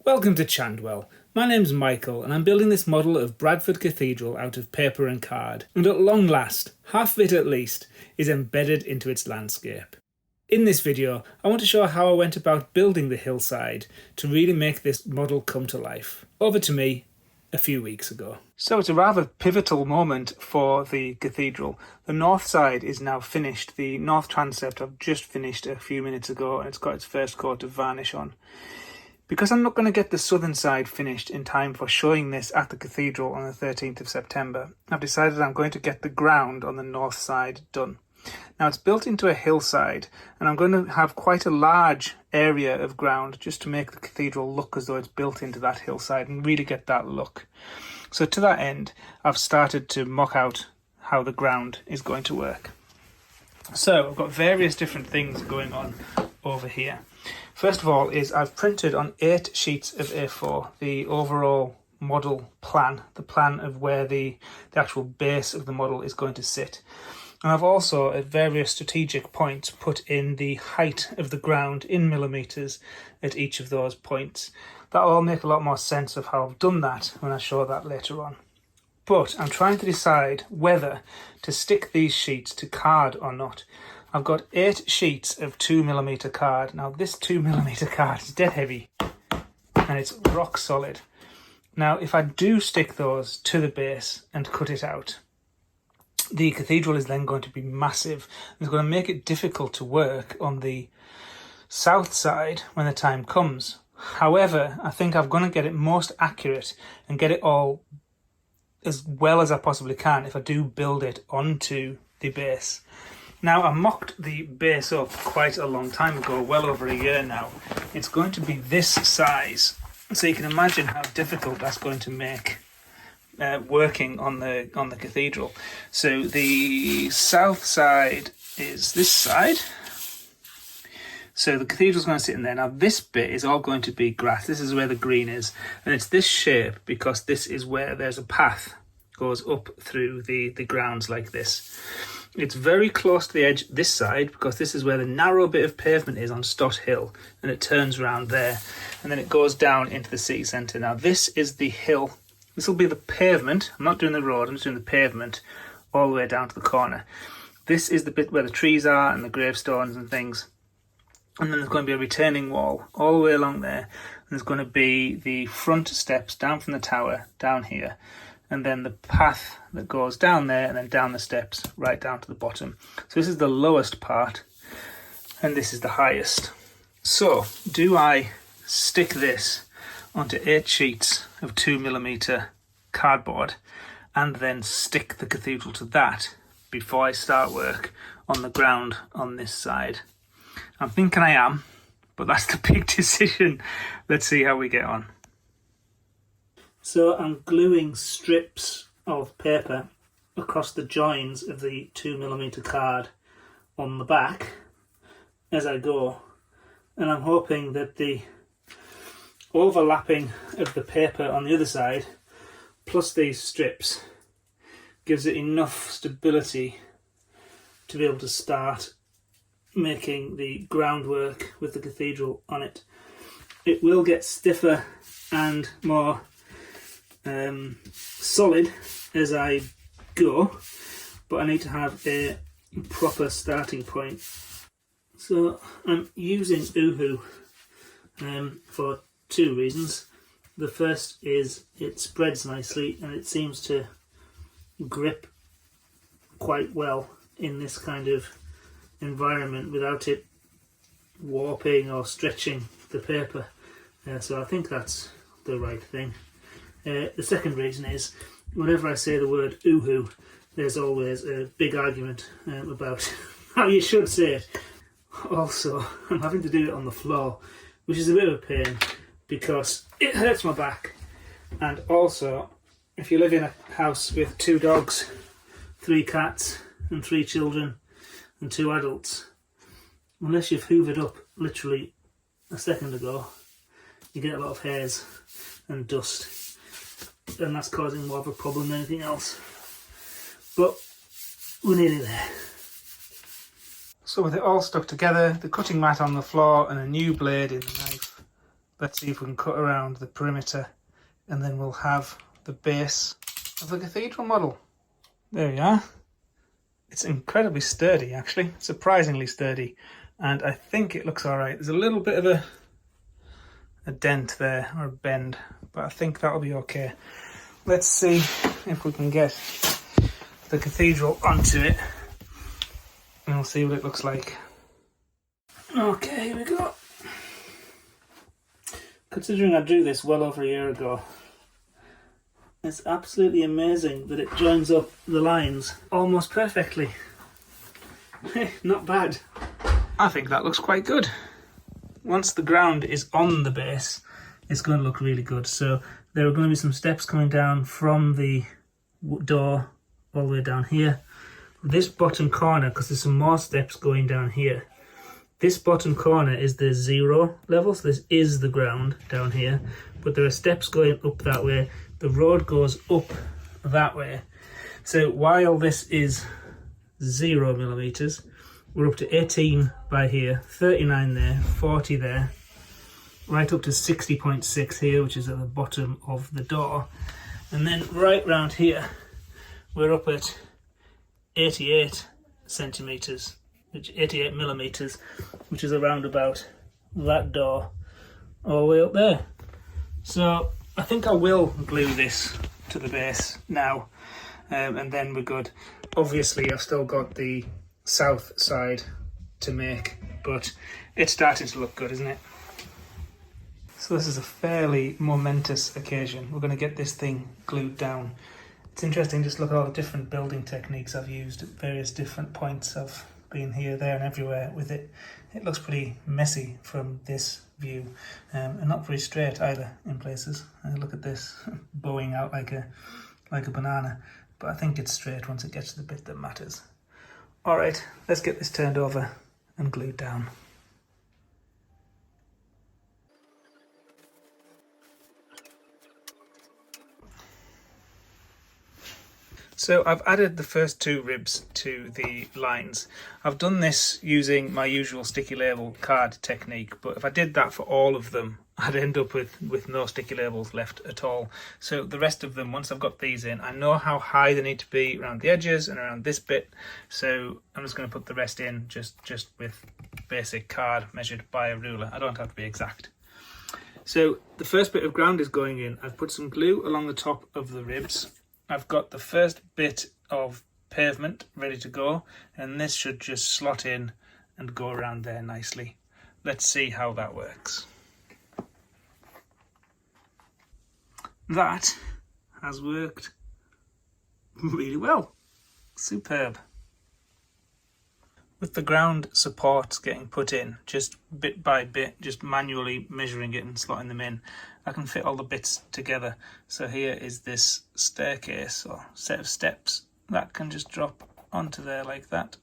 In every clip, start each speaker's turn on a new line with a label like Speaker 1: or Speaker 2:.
Speaker 1: Welcome to Chandwell. My name's Michael and I'm building this model of Bradford Cathedral out of paper and card, and at long last, half of it at least, is embedded into its landscape. In this video, I want to show how I went about building the hillside to really make this model come to life. Over to me a few weeks ago. So it's a rather pivotal moment for the cathedral. The north side is now finished. The north transept I've just finished a few minutes ago and it's got its first coat of varnish on. Because I'm not going to get the southern side finished in time for showing this at the cathedral on the 13th of September, I've decided I'm going to get the ground on the north side done. Now it's built into a hillside and I'm going to have quite a large area of ground just to make the cathedral look as though it's built into that hillside and really get that look. So to that end, I've started to mock out how the ground is going to work. So I've got various different things going on over here. First of all is I've printed on 8 sheets of A4 the overall model plan, the plan of where the actual base of the model is going to sit. And I've also, at various strategic points, put in the height of the ground in millimetres at each of those points. That'll all make a lot more sense of how I've done that when I show that later on. But I'm trying to decide whether to stick these sheets to card or not. I've got 8 sheets of 2mm card. Now this 2mm card is dead heavy and it's rock solid. Now if I do stick those to the base and cut it out, the cathedral is then going to be massive. It's going to make it difficult to work on the south side when the time comes. However, I think I'm going to get it most accurate and get it all as well as I possibly can if I do build it onto the base. Now, I mocked the base up quite a long time ago, well over a year now. It's going to be this size, so you can imagine how difficult that's going to make working on the cathedral. So the south side is this side. So the cathedral's going to sit in there. Now this bit is all going to be grass. This is where the green is, and it's this shape because this is where there's a path goes up through the grounds like this. It's very close to the edge this side because this is where the narrow bit of pavement is on Stott Hill, and it turns around there and then it goes down into the city centre. Now this is the hill. This will be the pavement. I'm not doing the road, I'm just doing the pavement all the way down to the corner. This is the bit where the trees are and the gravestones and things. And then there's going to be a retaining wall all the way along there. And there's going to be the front steps down from the tower down here. And then the path that goes down there and then down the steps right down to the bottom. So this is the lowest part and this is the highest. So do I stick this onto 8 sheets of 2mm cardboard and then stick the cathedral to that before I start work on the ground on this side? I'm thinking I am, but that's the big decision. Let's see how we get on. So I'm gluing strips of paper across the joins of the 2mm card on the back as I go, and I'm hoping that the overlapping of the paper on the other side plus these strips gives it enough stability to be able to start making the groundwork with the cathedral on it. It will get stiffer and more solid as I go, but I need to have a proper starting point. So I'm using Uhu for 2 reasons. The first is it spreads nicely and it seems to grip quite well in this kind of environment without it warping or stretching the paper. So I think that's the right thing. The second reason is whenever I say the word Uhu, there's always a big argument about how you should say it. Also, I'm having to do it on the floor, which is a bit of a pain because it hurts my back. And also, if you live in a house with 2 dogs, 3 cats and 3 children and 2 adults, unless you've hoovered up literally a second ago, you get a lot of hairs and dust, and that's causing more of a problem than anything else. But we're nearly there. So with it all stuck together, the cutting mat on the floor and a new blade in the knife, Let's see if we can cut around the perimeter, and then we'll have the base of the cathedral model. There we are. It's incredibly sturdy, actually, surprisingly sturdy, and I think it looks all right. There's a little bit of a dent there, or a bend, but I think that'll be okay. Let's see if we can get the cathedral onto it, and we'll see what it looks like. Okay, here we go. Considering I drew this well over a year ago, it's absolutely amazing that it joins up the lines almost perfectly. Not bad. I think that looks quite good. Once the ground is on the base, it's going to look really good. So there are going to be some steps coming down from the door all the way down here. This bottom corner, because there's some more steps going down here. This bottom corner is the 0 level, so this is the ground down here, but there are steps going up that way. The road goes up that way. So while this is 0 millimeters, we're up to 18 by here, 39 there, 40 there, right up to 60.6 here, which is at the bottom of the door. And then right round here, we're up at 88 centimeters. 88 millimeters, which is around about that door all the way up there. So I think I will glue this to the base now, and then we're good. Obviously I've still got the south side to make, but it's starting to look good, isn't it? So this is a fairly momentous occasion. We're going to get this thing glued down. It's interesting, just look at all the different building techniques I've used at various different points. I've been here, there and everywhere with it. It looks pretty messy from this view, and not very straight either in places. Look at this, bowing out like a banana, but I think it's straight once it gets to the bit that matters. Alright, let's get this turned over and glued down. So I've added the first 2 ribs to the lines. I've done this using my usual sticky label card technique, but if I did that for all of them, I'd end up with no sticky labels left at all. So the rest of them, once I've got these in, I know how high they need to be around the edges and around this bit. So I'm just going to put the rest in just with basic card measured by a ruler. I don't have to be exact. So the first bit of ground is going in. I've put some glue along the top of the ribs. I've got the first bit of pavement ready to go, and this should just slot in and go around there nicely. Let's see how that works. That has worked really well. Superb. With the ground supports getting put in, just bit by bit, just manually measuring it and slotting them in, I can fit all the bits together. So here is this staircase or set of steps that can just drop onto there like that.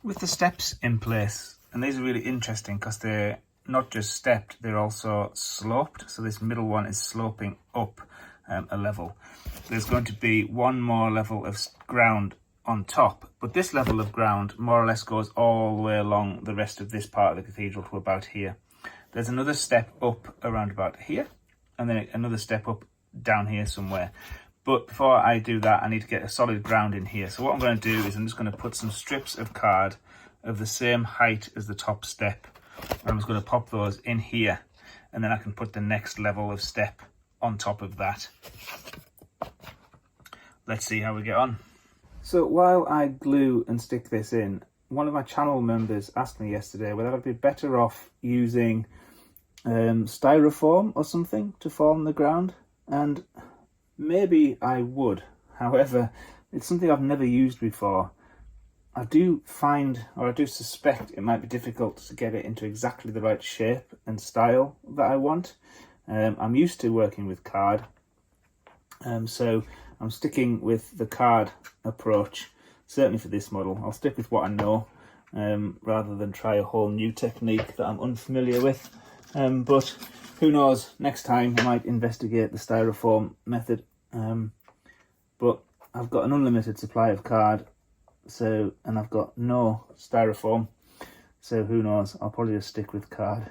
Speaker 1: With the steps in place, and these are really interesting because they're not just stepped, they're also sloped. So this middle one is sloping up a level. There's going to be one more level of ground on top, but this level of ground more or less goes all the way along the rest of this part of the cathedral to about here. There's another step up around about here, and then another step up down here somewhere. But before I do that, I need to get a solid ground in here. So what I'm going to do is I'm just going to put some strips of card of the same height as the top step, and I'm just going to pop those in here, and then I can put the next level of step on top of that. Let's see how we get on. So while I glue and stick this in, one of my channel members asked me yesterday whether I'd be better off using styrofoam or something to form the ground, and maybe I would. However, it's something I've never used before. I do find, or I do suspect, it might be difficult to get it into exactly the right shape and style that I want. I'm used to working with card, so I'm sticking with the card approach, certainly for this model. I'll stick with what I know, rather than try a whole new technique that I'm unfamiliar with. But who knows, next time I might investigate the styrofoam method. But I've got an unlimited supply of card, and I've got no styrofoam, so who knows, I'll probably just stick with card.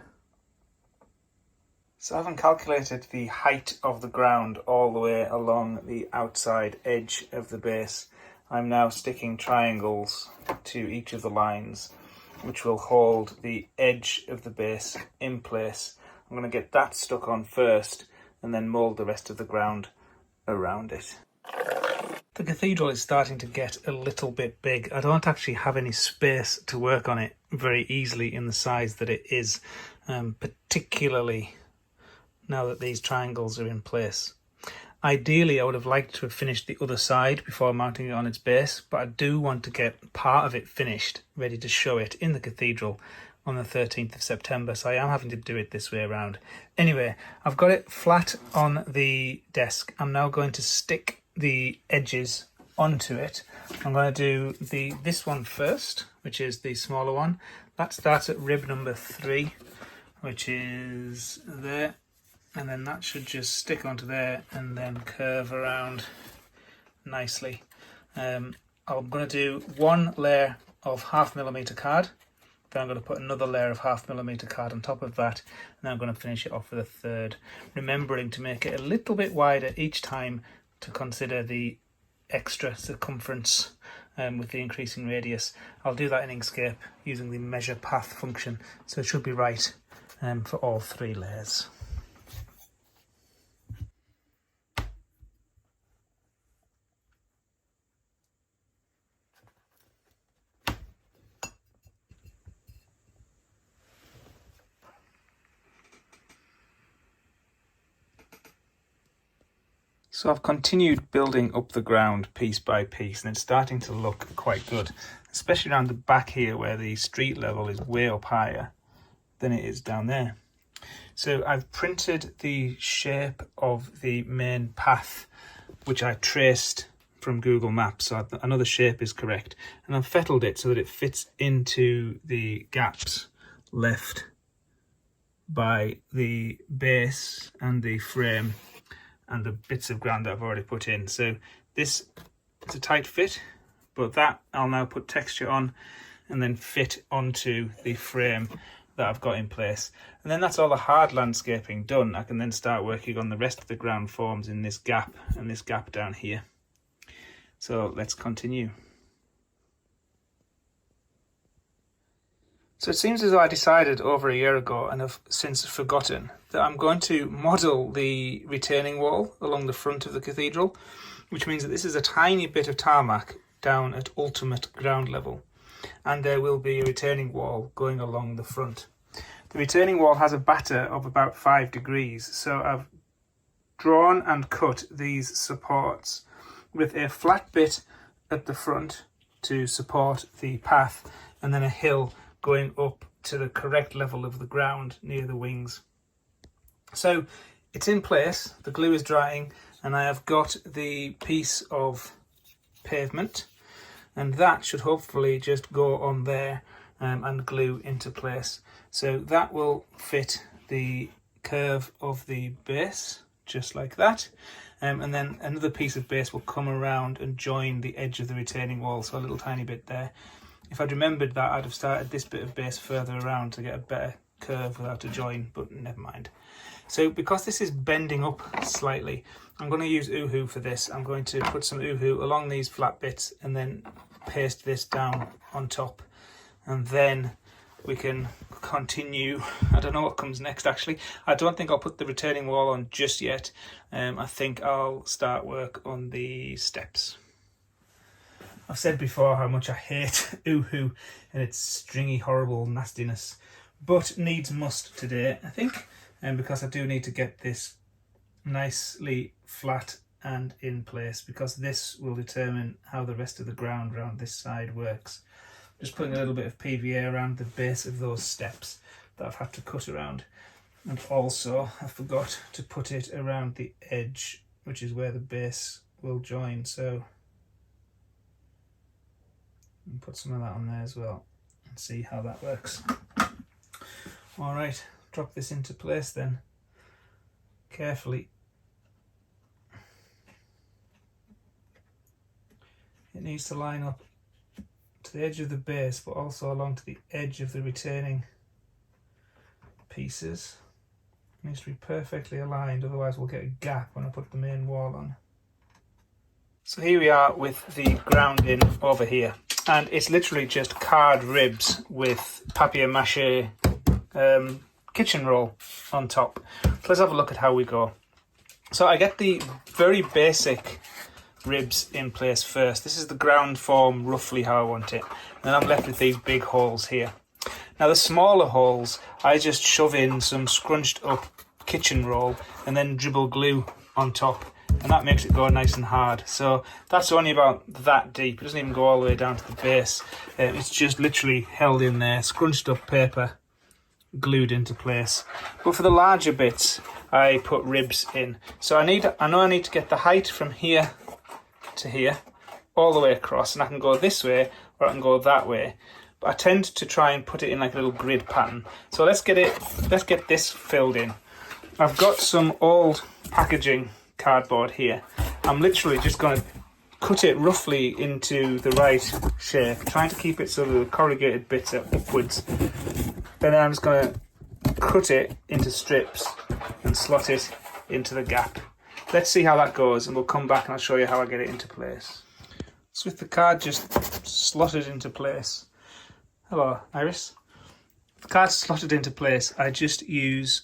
Speaker 1: So I haven't calculated the height of the ground all the way along the outside edge of the base. I'm now sticking triangles to each of the lines, which will hold the edge of the base in place. I'm going to get that stuck on first and then mould the rest of the ground around it. The cathedral is starting to get a little bit big. I don't actually have any space to work on it very easily in the size that it is, particularly now that these triangles are in place. Ideally, I would have liked to have finished the other side before mounting it on its base, but I do want to get part of it finished, ready to show it in the cathedral on the 13th of September, so I am having to do it this way around. Anyway, I've got it flat on the desk. I'm now going to stick the edges onto it. I'm going to do this one first, which is the smaller one. That starts at rib number 3, which is there. And then that should just stick onto there and then curve around nicely. I'm going to do one layer of 0.5mm card. Then I'm going to put another layer of 0.5mm card on top of that. And then I'm going to finish it off with a third. Remembering to make it a little bit wider each time to consider the extra circumference with the increasing radius. I'll do that in Inkscape using the measure path function. So it should be right for all 3 layers. So I've continued building up the ground piece by piece, and it's starting to look quite good, especially around the back here where the street level is way up higher than it is down there. So I've printed the shape of the main path, which I traced from Google Maps, so I know the shape is correct, and I've fettled it so that it fits into the gaps left by the base and the frame and the bits of ground that I've already put in. So this is a tight fit, but that I'll now put texture on and then fit onto the frame that I've got in place. And then that's all the hard landscaping done. I can then start working on the rest of the ground forms in this gap and this gap down here. So let's continue. So it seems as though I decided over a year ago, and have since forgotten, that I'm going to model the retaining wall along the front of the cathedral, which means that this is a tiny bit of tarmac down at ultimate ground level, and there will be a retaining wall going along the front. The retaining wall has a batter of about 5 degrees, so I've drawn and cut these supports with a flat bit at the front to support the path, and then a hill going up to the correct level of the ground near the wings. So it's in place, the glue is drying, and I have got the piece of pavement, and that should hopefully just go on there and glue into place. So that will fit the curve of the base, just like that. And then another piece of base will come around and join the edge of the retaining wall, so a little tiny bit there. If I'd remembered that, I'd have started this bit of base further around to get a better curve without a join, but never mind. So because this is bending up slightly, I'm going to use Uhu for this. I'm going to put some Uhu along these flat bits and then paste this down on top. And then we can continue. I don't know what comes next actually. I don't think I'll put the retaining wall on just yet. I think I'll start work on the steps. I've said before how much I hate Uhu and its stringy, horrible nastiness, but needs must today, I think, because I do need to get this nicely flat and in place, because this will determine how the rest of the ground around this side works. Just putting a little bit of PVA around the base of those steps that I've had to cut around, and also I forgot to put it around the edge, which is where the base will join, so and put some of that on there as well and see how that works. Alright, drop this into place then, carefully. It needs to line up to the edge of the base, but also along to the edge of the retaining pieces. It needs to be perfectly aligned, otherwise we'll get a gap when I put the main wall on. So here we are with the grounding over here, and it's literally just card ribs with papier-mâché kitchen roll on top. So let's have a look at how we go. So I get the very basic ribs in place first. This is the ground form, roughly how I want it. And then I'm left with these big holes here. Now the smaller holes, I just shove in some scrunched up kitchen roll and then dribble glue on top. And that makes it go nice and hard. So that's only about that deep. It doesn't even go all the way down to the base. It's just literally held in there, scrunched up paper, glued into place. But for the larger bits, I put ribs in. So I know I need to get the height from here to here, all the way across, and I can go this way or I can go that way. But I tend to try and put it in like a little grid pattern. So let's get this filled in. I've got some old packaging cardboard here. I'm literally just going to cut it roughly into the right shape, trying to keep it so the corrugated bits are upwards. Then I'm just going to cut it into strips and slot it into the gap. Let's see how that goes, and we'll come back and I'll show you how I get it into place. So with the card just slotted into place. Hello, Iris. With the card slotted into place, I just use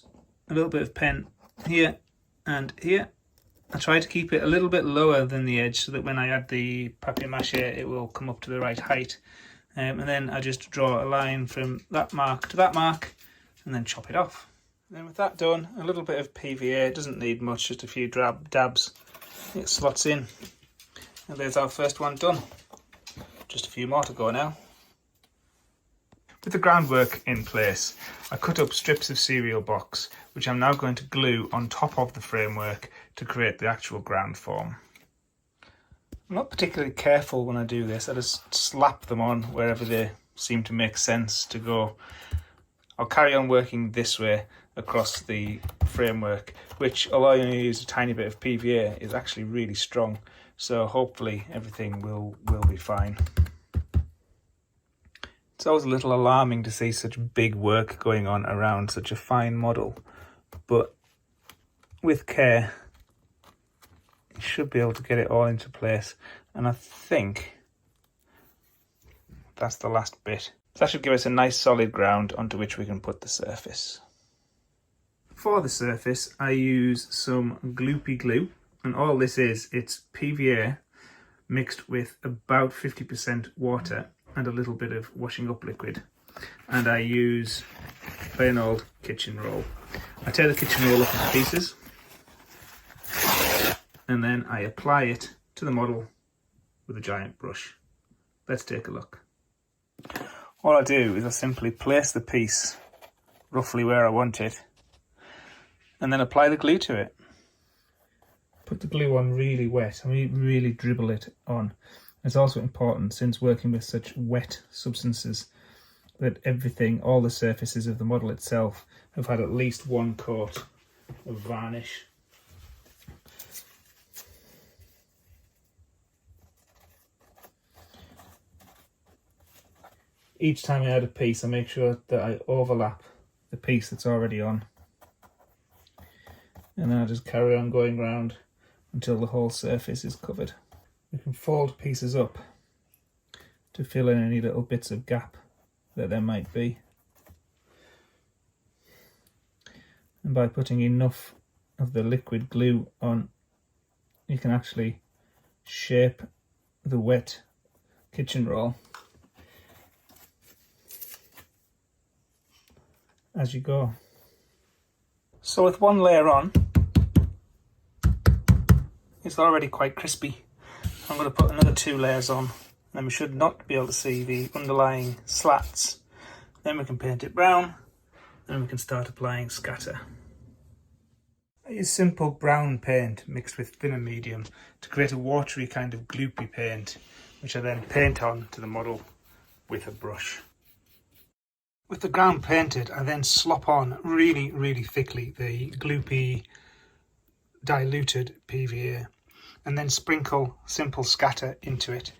Speaker 1: a little bit of pen here and here. I try to keep it a little bit lower than the edge so that when I add the papier-mâché it will come up to the right height. And then I just draw a line from that mark to that mark and then chop it off. And then with that done, a little bit of PVA, it doesn't need much, just a few dabs. It slots in. And there's our first one done. Just a few more to go now. With the groundwork in place, I cut up strips of cereal box, which I'm now going to glue on top of the framework to create the actual ground form. I'm not particularly careful when I do this. I just slap them on wherever they seem to make sense to go. I'll carry on working this way across the framework, which, although I only use a tiny bit of PVA, is actually really strong. So hopefully everything will be fine. It's always a little alarming to see such big work going on around such a fine model, but with care you should be able to get it all into place, and I think that's the last bit. So that should give us a nice solid ground onto which we can put the surface. For the surface I use some gloopy glue, and all this is, it's PVA mixed with about 50% water and a little bit of washing up liquid, and I use plain old kitchen roll. I tear the kitchen roll up into pieces and then I apply it to the model with a giant brush. Let's take a look. All I do is I simply place the piece roughly where I want it and then apply the glue to it. Put the glue on really wet, I mean really dribble it on. It's also important, since working with such wet substances, that everything, all the surfaces of the model itself have had at least one coat of varnish. Each time I add a piece, I make sure that I overlap the piece that's already on. And then I just carry on going round until the whole surface is covered. We can fold pieces up to fill in any little bits of gap that there might be. And by putting enough of the liquid glue on, you can actually shape the wet kitchen roll as you go. So with one layer on, it's already quite crispy. I'm going to put another 2 layers on, and we should not be able to see the underlying slats. Then we can paint it brown, and we can start applying scatter. I use simple brown paint mixed with thinner medium to create a watery kind of gloopy paint, which I then paint on to the model with a brush. With the ground painted, I then slop on really thickly the gloopy diluted PVA, and then sprinkle simple scatter into it.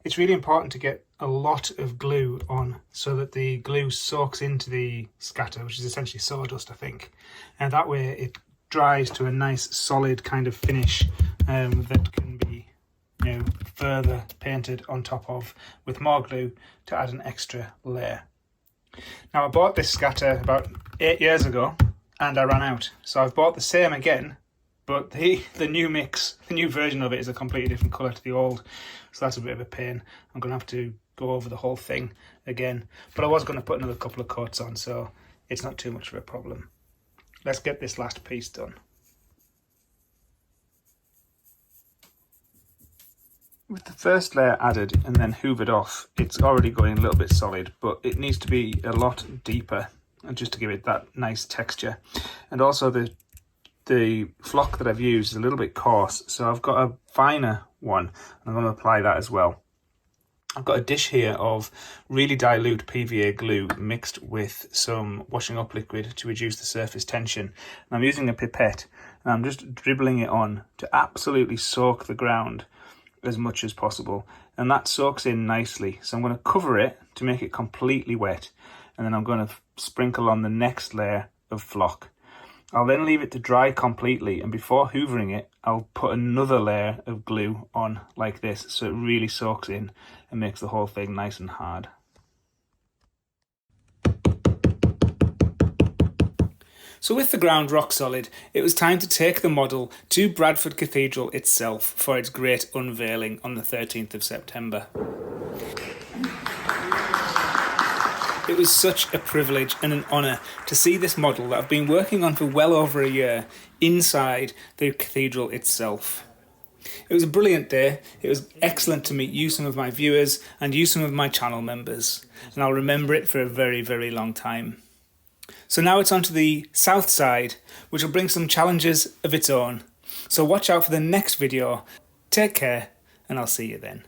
Speaker 1: It's really important to get a lot of glue on so that the glue soaks into the scatter, which is essentially sawdust, I think. And that way it dries to a nice solid kind of finish that can be, you know, further painted on top of with more glue to add an extra layer. Now I bought this scatter about 8 years ago and I ran out. So I've bought the same again, but the new mix, the new version of it is a completely different colour to the old. So that's a bit of a pain. I'm going to have to go over the whole thing again. But I was going to put another couple of coats on, so it's not too much of a problem. Let's get this last piece done. With the first layer added and then hoovered off, it's already going a little bit solid, but it needs to be a lot deeper just to give it that nice texture. And also the flock that I've used is a little bit coarse, so I've got a finer one and I'm going to apply that as well. I've got a dish here of really dilute PVA glue mixed with some washing up liquid to reduce the surface tension. And I'm using a pipette and I'm just dribbling it on to absolutely soak the ground as much as possible, and that soaks in nicely. So I'm going to cover it to make it completely wet, and then I'm going to sprinkle on the next layer of flock. I'll then leave it to dry completely, and before hoovering it I'll put another layer of glue on like this so it really soaks in and makes the whole thing nice and hard. So with the ground rock solid, it was time to take the model to Bradford Cathedral itself for its great unveiling on the 13th of September. It was such a privilege and an honour to see this model that I've been working on for well over a year inside the cathedral itself. It was a brilliant day. It was excellent to meet you, some of my viewers, and you, some of my channel members, and I'll remember it for a very, very long time. So now it's on to the south side, which will bring some challenges of its own. So watch out for the next video. Take care, and I'll see you then.